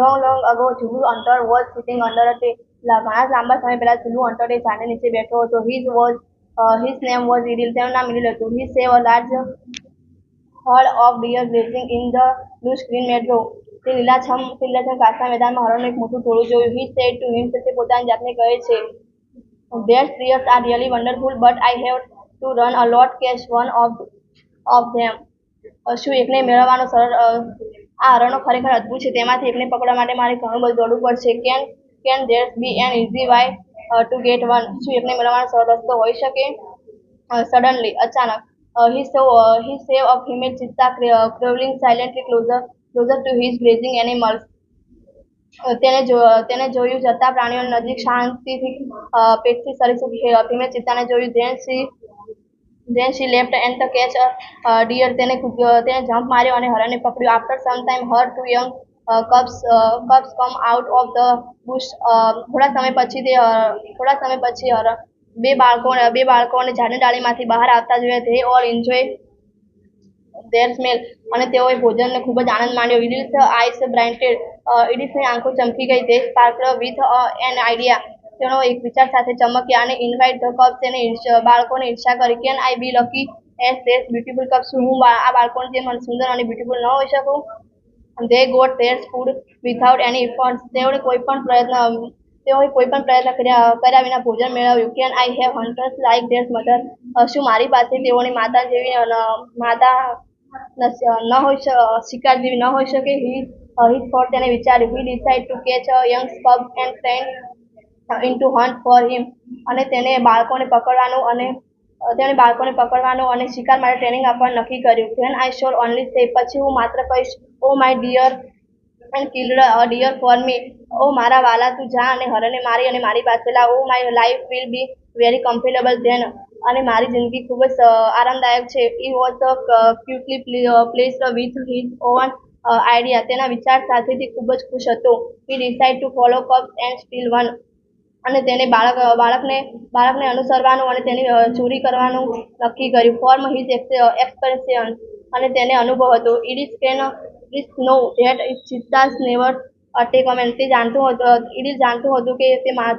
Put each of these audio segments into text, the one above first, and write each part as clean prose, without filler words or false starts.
Long ago, Zulu Hunter was sitting under a tree. ઘણા લાંબા સમય પહેલા Zulu Hunter એ ઝાડની નીચે બેઠો હતો. His name was Idil. તેનું નામ ઇડિલ હતું. He saw a large herd of deer grazing in the lush green meadow. તે લીલાછમ ઘાસના મેદાનમાં હરણનું એક મોટું ટોળું જોયું. He said to himself, તે પોતાની જાતને કહે છે, their deers are really wonderful, but I have to run a lot catch one of them. શું એકને મેળવવાનો સરળ આ હરણો ખરેખર અદ્ભુત છે. તેમાંથી એકને પકડવા માટે મારે ઘણું બધું દોડવું પડશે. Can there be an easy way to get one? શું એકને મેળવવાનો સરળ રસ્તો હોઈ શકે? Suddenly, અચાનક, he saw a female cheetah crawling silently closer to his grazing animals. તેને જોયું જતા પ્રાણીઓ નજીક શાંતિથી પેટથી સરીસૃપ ફિમેલ ચિત્તાને જોયું. Then she left and the catch a deer. તેને જમ્પ માર્યો અને હરણને પકડ્યું. After some time, her two young cubs come out of the bush. થોડા સમય પછી બે બાળકોને ઝાડની ડાળીમાંથી બહાર આવતા જોયા. They all enjoy their smell અને તેઓએ ભોજનને ખૂબ જ આનંદ માણ્યો. Idil's eyes brightened. ઇડિસની આંખો ચમકી ગઈ. They sparkled with an idea. તેનો એક વિચાર સાથે ચમક્યા અને invite the cubs. તેને બાળકોને ઈર્ષા કરી. Can I be lucky as these beautiful cubs? શું હું આ બાળકોની જેમ સુંદર અને બ્યુટીફુલ ન હોઈ શકું? They got their food without any effort. તેઓએ કોઈ પણ પ્રયત્ન કર્યા વિના ભોજન મેળવ્યું. Can I have hunters like their mother? શું મારી પાસે તેઓની માતા જેવી શિકાર જેવી ન હોઈ શકે? He thought, તેને વિચાર્યું. He decided to catch a young cub and train into hunt for him. અને તેને બાળકોને પકડવાનું અને શિકાર માટે ટ્રેનિંગ આપવાનું નક્કી કર્યું. Then I shall only say, પછી હું માત્ર કહીશ, oh my dear, and killed a deer for me. ઓ મારા વાલા, તું જા અને હરણને મારી અને મારી પાસે લા. Oh my life will be very comfortable then. અને મારી જિંદગી ખૂબ જ આરામદાયક છે. He was cutely pleased with his own idea. તેના વિચાર સાથે તે ખૂબ જ ખુશ હતો. He decided to follow cubs and steal one. અને તેને બાળકને અનુસરવાનું અને તેની ચોરી કરવાનું નક્કી કર્યું. From his experience અને તેને અનુભવ હતો. It is know that cheetahs never attack a man. ઇડિલ જાણતું હતું કે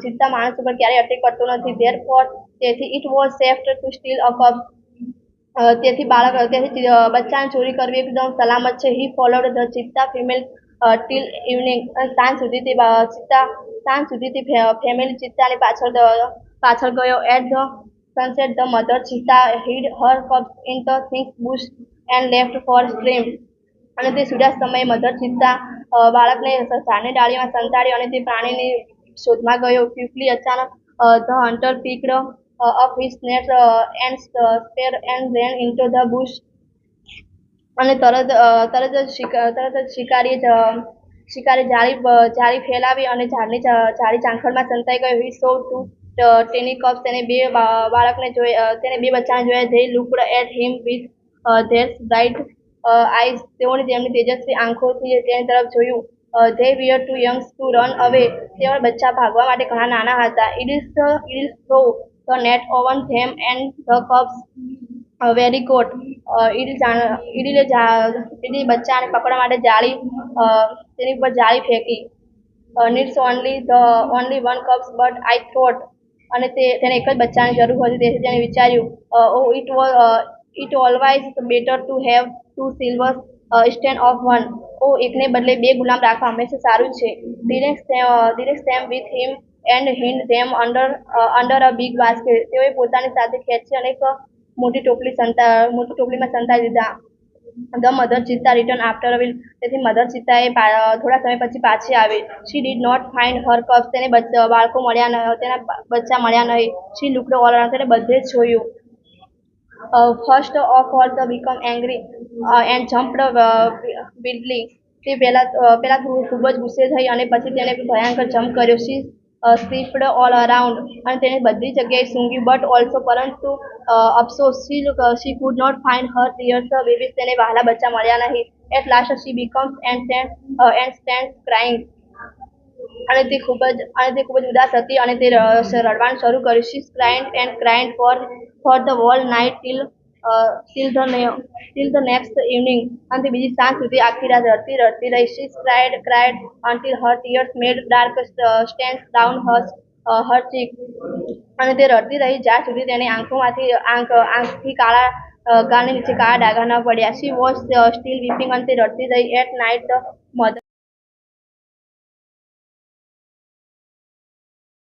ચિત્તા માણસ ઉપર ક્યારેય અટેક કરતો નથી. Therefore, તેથી it was safe to steal a cub. તેથી બચ્ચાને ચોરી કરવી એકદમ સલામત છે. He followed the cheetah female till evening. સાંજ સુધી તે ફેમિલી ચિત્તાની પાછળ ગયો. At the sunset, the mother cheetah hid her cubs in the thick bush and left for stream. અને તે સૂર્યાસ્ત સમયે મધર ચિત્તા બાળકને ઝાડની ડાળીમાં સંતાડ્યો અને તે પ્રાણીની શોધમાં ગયો. Quickly, અચાનક, the hunter picked up his net and spear and ran into the bush. અને તરત જ શિકારી જાળી ફેલાવી અને ઝાડી ચાંખડમાં સંતાઈ ગયો. He saw two tiny cubs. તેને બે બચ્ચાને જોયા. They looked at him with their bright eyes. તેઓની તેમની તેજસ્વી આંખોથી તેની તરફ જોયું. They were too young to run away. તેઓના બચ્ચા ભાગવા માટે ઘણા નાના હતા. Idil threw the net over them and the cubs very caught. ઇડિલે બચ્ચાને પકડવા માટે તેની ઉપર જાળી ફેંકી. Needs only one cubs, but I thought. અને તેને એક જ બચ્ચાની જરૂર હતી. તેથી તેને વિચાર્યું, it always better to have two silvers instead of one. એકને બદલે બે ગુલામ રાખવા હંમેશા સારું છે. Direct them with him and hid them under a big basket. તેઓએ પોતાની સાથે ખેંચી અને એક મોટી ટોપલીમાં સંતાડી દીધા. The mother cheetah returned after a while. તેથી મધર ચિત્તાએ થોડા સમય પછી પાછી આવી. She did not find her cubs. તેને તેના બચ્ચા મળ્યા નહીં. She looked all around. તેને બધે જ જોયું. First of all, they became angry and jumped wildly. તે પહેલા ખૂબ જ ગુસ્સે થઈ અને પછી તેને ભયંકર જમ્પ કર્યો. She sniffed all around. અને તેને બધી જગ્યાએ સૂંઘ્યું. But also, પરંતુ અફસોસ, she could not find her dear babies. તેને વહાલા બચ્ચા મળ્યા નહીં. At last, she becomes and stands crying. અને તે ખૂબ જ ઉદાસ હતી અને તે રડવાનું શરૂ કર્યું. She cried and cried for the whole night till till the next evening. અને તે બીજી સાંજ સુધી આખી રાત રડતી રહી. She cried until her tears made dark stains down her cheek. અને તે રડતી રહી જ્યાં સુધી તેની આંખથી ગાલની નીચે કાળા ડાઘા ન પડ્યા. She was still weeping અને તે રડતી રહી. At night the mother